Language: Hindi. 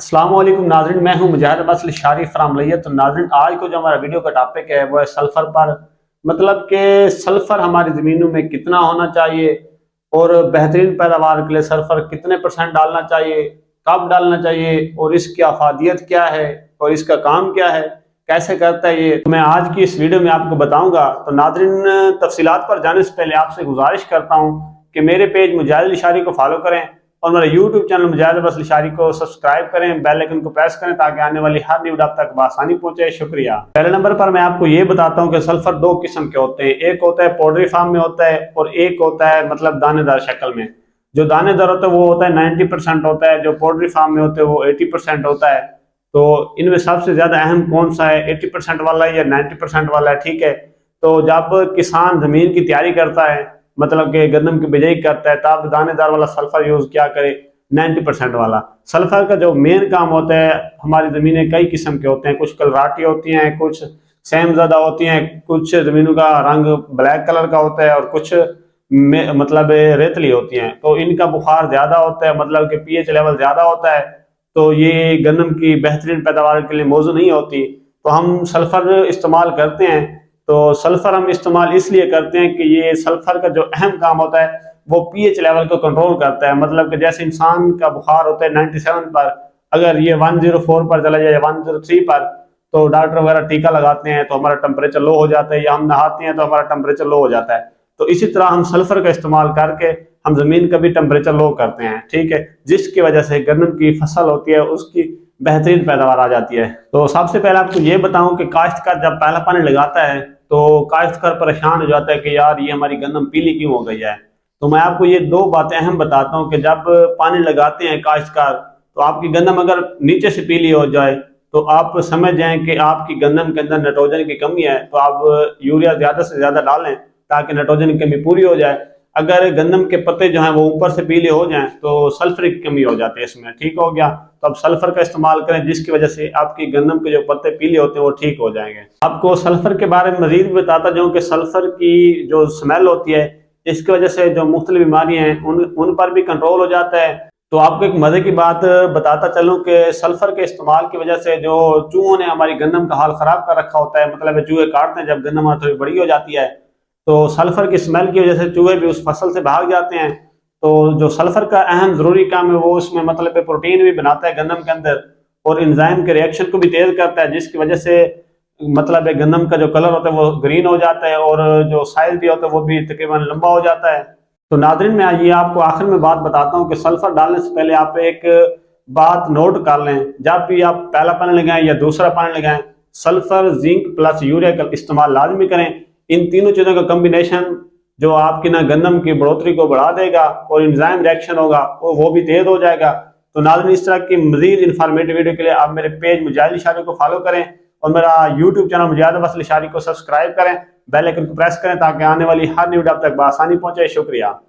अस्सलाम वालेकुम नाज़रीन, मैं हूं मुजाहिद अब्बास लिशारी फ्राम लिया। तो नाज़रीन, आज को जो हमारा वीडियो का टॉपिक है वो है सल्फर पर। मतलब कि सल्फर हमारी ज़मीनों में कितना होना चाहिए और बेहतरीन पैदावार के लिए सल्फर कितने परसेंट डालना चाहिए, कब डालना चाहिए और इसकी अफादियत क्या है और इसका काम क्या है, कैसे करता है ये, तो मैं आज की इस वीडियो में आपको बताऊंगा। तो नाज़रीन, तफसीलात पर जाने से पहले आपसे गुजारिश करता हूँ कि मेरे पेज मुजाहिद लिशारी को फॉलो करें और मेरा यूट्यूब चैनल मुजाहिद अब्बास लिशारी को सब्सक्राइब करें, बेल आइकन को प्रेस करें ताकि आने वाली हर न्यू वीडियो आप तक आसानी पहुंचे। शुक्रिया। पहले नंबर पर मैं आपको ये बताता हूँ कि सल्फर दो किस्म के होते हैं। एक होता है पोल्ट्री फार्म में होता है और एक होता है मतलब दानेदार शक्ल में। जो दानेदार होता है वो होता है 90% होता है, जो पोल्ट्री फार्म में होते हैं वो 80% होता है। तो इनमें सबसे ज्यादा अहम कौन सा है, 80% वाला है या 90% वाला है? ठीक है, तो जब किसान जमीन की तैयारी करता है, मतलब कि गंदम की बिजाई करता है, तब दानेदार वाला सल्फर यूज क्या करे, 90% वाला। सल्फर का जो मेन काम होता है, हमारी जमीनें कई किस्म के होते हैं, कुछ कलराटी होती हैं, कुछ सेम ज्यादा होती हैं, कुछ जमीनों का रंग ब्लैक कलर का होता है और कुछ मतलब रेतली होती हैं। तो इनका बुखार ज्यादा होता है, मतलब कि पीएच लेवल ज्यादा होता है, तो ये गंदम की बेहतरीन पैदावार के लिए मौजूद नहीं होती। तो हम सल्फर इस्तेमाल करते हैं। तो सल्फर हम इस्तेमाल इसलिए करते हैं कि ये सल्फर का जो अहम काम होता है वो पीएच लेवल को कंट्रोल करता है। मतलब कि जैसे इंसान का बुखार होता है 97 पर, अगर ये 104 पर चला जाए, 103 पर, तो डॉक्टर वगैरह टीका लगाते हैं तो हमारा टेम्परेचर लो हो जाता है, या हम नहाते हैं तो हमारा टेम्परेचर लो हो जाता है। तो इसी तरह हम सल्फर का इस्तेमाल करके हम जमीन का भी टेम्परेचर लो करते हैं, ठीक है, जिसकी वजह से गन्नम की फसल होती है उसकी बेहतरीन पैदावार आ जाती है। तो सबसे पहले आपको ये बताऊं कि काश्तकार जब पहला पानी लगाता है तो काश्तकार परेशान हो जाता है कि यार ये हमारी गन्नम पीली क्यों हो गई है। तो मैं आपको ये दो बातें अहम बताता हूँ कि जब पानी लगाते हैं काश्तकार, तो आपकी गंदम अगर नीचे से पीली हो जाए तो आप समझ जाएं कि आपकी गंदम के अंदर नाइट्रोजन की कमी है, तो आप यूरिया ज्यादा से ज्यादा डालें ताकि नाइट्रोजन की कमी पूरी हो जाए। अगर गंदम के पत्ते जो हैं वो ऊपर से पीले हो जाएं तो सल्फर की कमी हो जाती है इसमें, ठीक हो गया। तो आप सल्फर का इस्तेमाल करें जिसकी वजह से आपकी गंदम के जो पत्ते पीले होते हैं वो ठीक हो जाएंगे। आपको सल्फर के बारे में मजीद भी बताता जाऊं कि सल्फर की जो स्मेल होती है इसकी वजह से जो मुख्तलिफ बीमारियां हैं उन पर भी कंट्रोल हो जाता है। तो आपको एक मजे की बात बताता चलूं कि सल्फर के इस्तेमाल की वजह से जो चूहों ने हमारी गंदम का हाल खराब कर रखा होता है, मतलब चूहे काटते हैं जब गंदम थोड़ी बड़ी हो जाती है, तो सल्फर की स्मेल की वजह से चूहे भी उस फसल से भाग जाते हैं। तो जो सल्फर का अहम जरूरी काम है वो उसमें मतलब प्रोटीन भी बनाता है गंदम के अंदर और एंजाइम के रिएक्शन को भी तेज करता है, जिसकी वजह से मतलब गंदम का जो कलर होता है वो ग्रीन हो जाता है और जो साइज भी होता है वो भी तकरीबन लंबा हो जाता है। तो नादरीन, मैं ये आपको आखिर में बात बताता हूँ कि सल्फर डालने से पहले आप एक बात नोट कर लें, जब भी आप पहला पानी लगाएं या दूसरा पानी लगाएं, सल्फर जिंक प्लस यूरिया का इस्तेमाल लाजमी करें। इन तीनों चीजों का कम्बिनेशन जो आपकी ना गंदम की बढ़ोतरी को बढ़ा देगा और एंजाइम रिएक्शन होगा वो भी तेज हो जाएगा। तो नाज़रीन, इस तरह की मजीद इन्फॉर्मेटिव वीडियो के लिए आप मेरे पेज मुजाहिद लिशारी को फॉलो करें और मेरा यूट्यूब चैनल मुजाहिद अब्बास लिशारी को सब्सक्राइब करें, बेल आइकन को प्रेस करें ताकि आने वाली हर न्यू वीडियो आप तक बआसानी पहुंचे। शुक्रिया।